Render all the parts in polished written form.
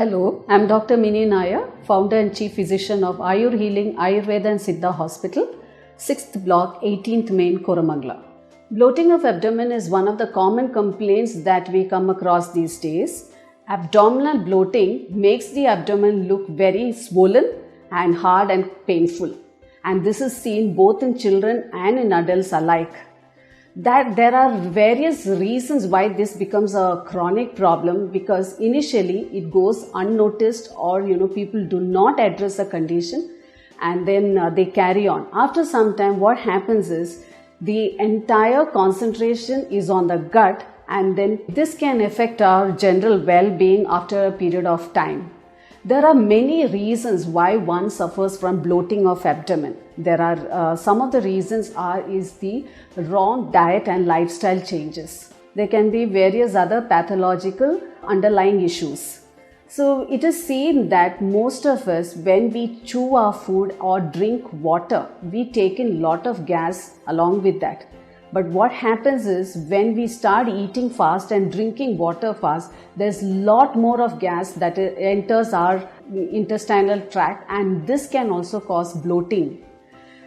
Hello, I'm Dr. Mini Nair, founder and chief physician of Ayur Healing Ayurveda and Siddha Hospital, 6th block, 18th Main, Koramangala. Bloating of abdomen is one of the common complaints that we come across these days. Abdominal bloating makes the abdomen look very swollen and hard and painful. And this is seen both in children and in adults alike. That there are various reasons why this becomes a chronic problem, because initially it goes unnoticed or people do not address the condition and then they carry on. After some time what happens is the entire concentration is on the gut, and then this can affect our general well-being after a period of time. There are many reasons why one suffers from bloating of abdomen. There are some of the reasons is the wrong diet and lifestyle changes. There can be various other pathological underlying issues. So it is seen that most of us, when we chew our food or drink water, we take in lot of gas along with that. But what happens is when we start eating fast and drinking water fast, there's lot more of gas that enters our intestinal tract, and this can also cause bloating.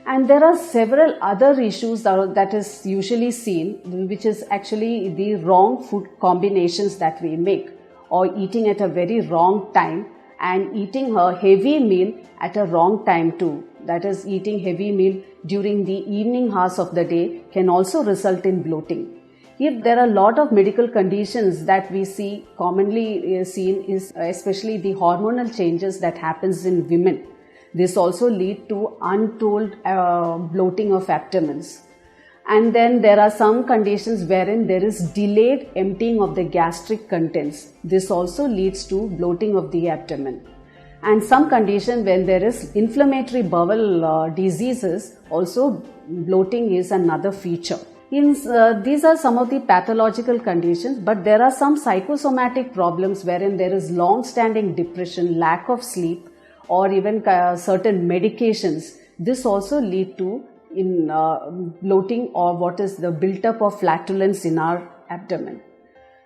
And there are several other issues that is usually seen, which is actually the wrong food combinations that we make, or eating at a very wrong time and eating a heavy meal at a wrong time too. That is, eating heavy meal during the evening hours of the day can also result in bloating. If there are a lot of medical conditions that we see commonly seen is especially the hormonal changes that happens in women. This also lead to untold bloating of abdomens. And then there are some conditions wherein there is delayed emptying of the gastric contents. This also leads to bloating of the abdomen. And some condition when there is inflammatory bowel diseases, also bloating is another feature. These are some of the pathological conditions, but there are some psychosomatic problems wherein there is long-standing depression, lack of sleep, or even certain medications. This also lead to bloating, or what is the buildup of flatulence in our abdomen.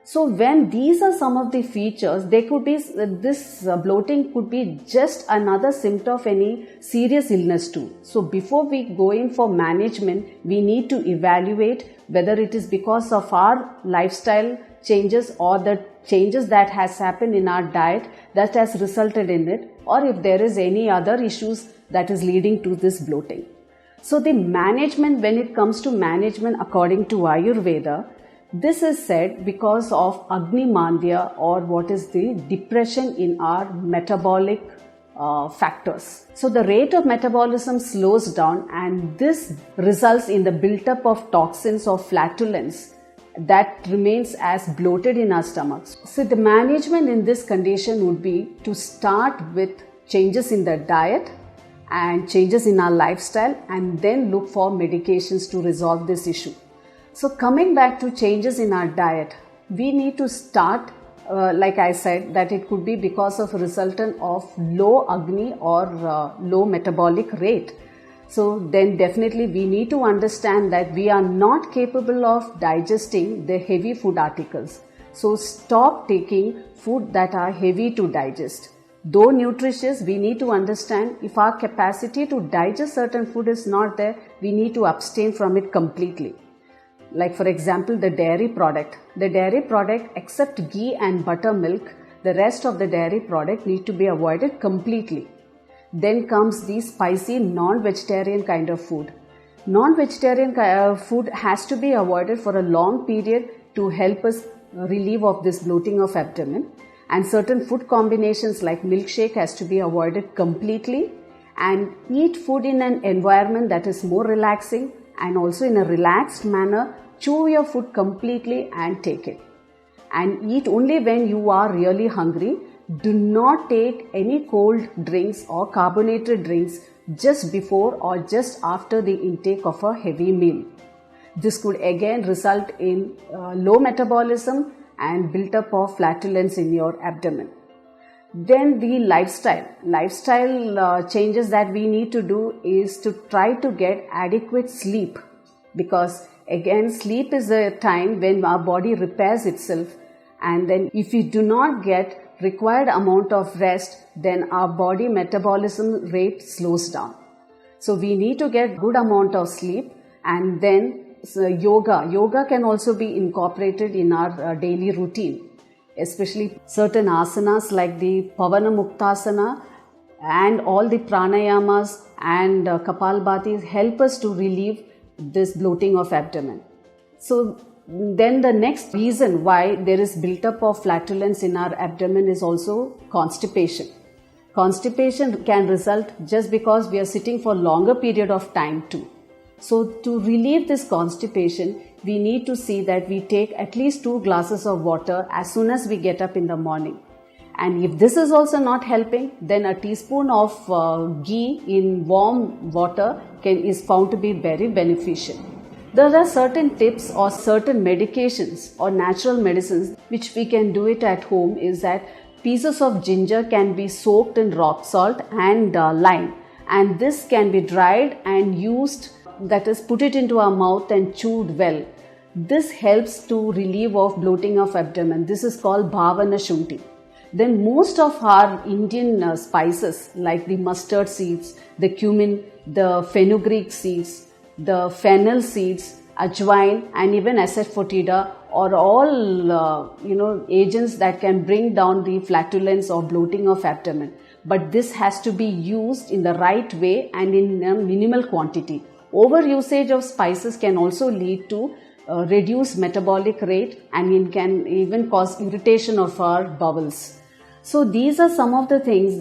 So when these are some of the features, this bloating could be just another symptom of any serious illness too. So before we go in for management, we need to evaluate whether it is because of our lifestyle changes or the changes that has happened in our diet that has resulted in it, or if there is any other issues that is leading to this bloating. So the management, when it comes to management according to Ayurveda, this is said because of Agnimandya, or what is the depression in our metabolic factors. So the rate of metabolism slows down, and this results in the buildup of toxins or flatulence that remains as bloated in our stomachs. So the management in this condition would be to start with changes in the diet and changes in our lifestyle, and then look for medications to resolve this issue. So coming back to changes in our diet, we need to start, like I said, that it could be because of a resultant of low Agni or low metabolic rate. So then definitely we need to understand that we are not capable of digesting the heavy food articles. So stop taking food that are heavy to digest. Though nutritious, we need to understand if our capacity to digest certain food is not there, we need to abstain from it completely. Like for example, the dairy product. The dairy product, except ghee and buttermilk, the rest of the dairy product need to be avoided completely. Then comes the spicy non-vegetarian kind of food. Non-vegetarian food has to be avoided for a long period to help us relieve of this bloating of abdomen. And certain food combinations like milkshake has to be avoided completely. And eat food in an environment that is more relaxing, and also in a relaxed manner. Chew your food completely and take it. And eat only when you are really hungry. Do not take any cold drinks or carbonated drinks just before or just after the intake of a heavy meal. This could again result in low metabolism and buildup of flatulence in your abdomen. Then the lifestyle changes that we need to do is to try to get adequate sleep, because again sleep is a time when our body repairs itself, and then if we do not get required amount of rest, then our body metabolism rate slows down. So we need to get good amount of sleep, and then yoga can also be incorporated in our daily routine, especially certain asanas like the Pavana Muktasana and all the pranayamas and Kapalbhati help us to relieve this bloating of abdomen. So then the next reason why there is buildup of flatulence in our abdomen is also constipation. Constipation can result just because we are sitting for longer period of time too. So to relieve this constipation, we need to see that we take at least 2 glasses of water as soon as we get up in the morning. And if this is also not helping, then a teaspoon of ghee in warm water is found to be very beneficial. There are certain tips or certain medications or natural medicines which we can do it at home, is that pieces of ginger can be soaked in rock salt and lime, and this can be dried and used, that is, put it into our mouth and chewed well. This helps to relieve of bloating of abdomen. This is called Bhavana Shunti. Then most of our Indian spices like the mustard seeds, the cumin, the fenugreek seeds, the fennel seeds, ajwain and even asafoetida are all agents that can bring down the flatulence or bloating of abdomen. But this has to be used in the right way and in a minimal quantity. Overusage of spices can also lead to reduced metabolic rate, and it can even cause irritation of our bowels. So these are some of the things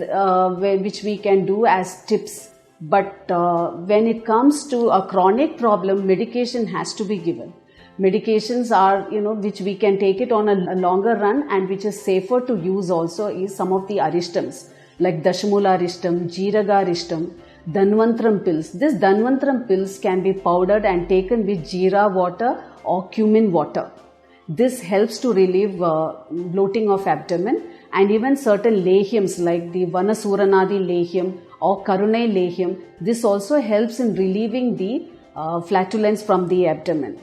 which we can do as tips. But when it comes to a chronic problem, medication has to be given. Medications are, which we can take it on a longer run and which is safer to use also is some of the arishtams like Dashamula Arishtam, Jeeraga Arishtam, Dhanvantram pills. This Dhanvantram pills can be powdered and taken with jeera water or cumin water. This helps to relieve bloating of abdomen, and even certain lehyams like the Vanasuranadi lehyam or Karunai lehyam. This also helps in relieving the flatulence from the abdomen.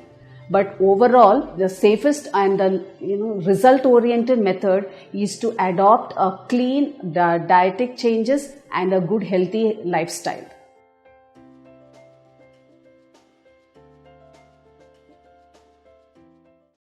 But overall, the safest and the result-oriented method is to adopt a clean dietetic changes and a good healthy lifestyle.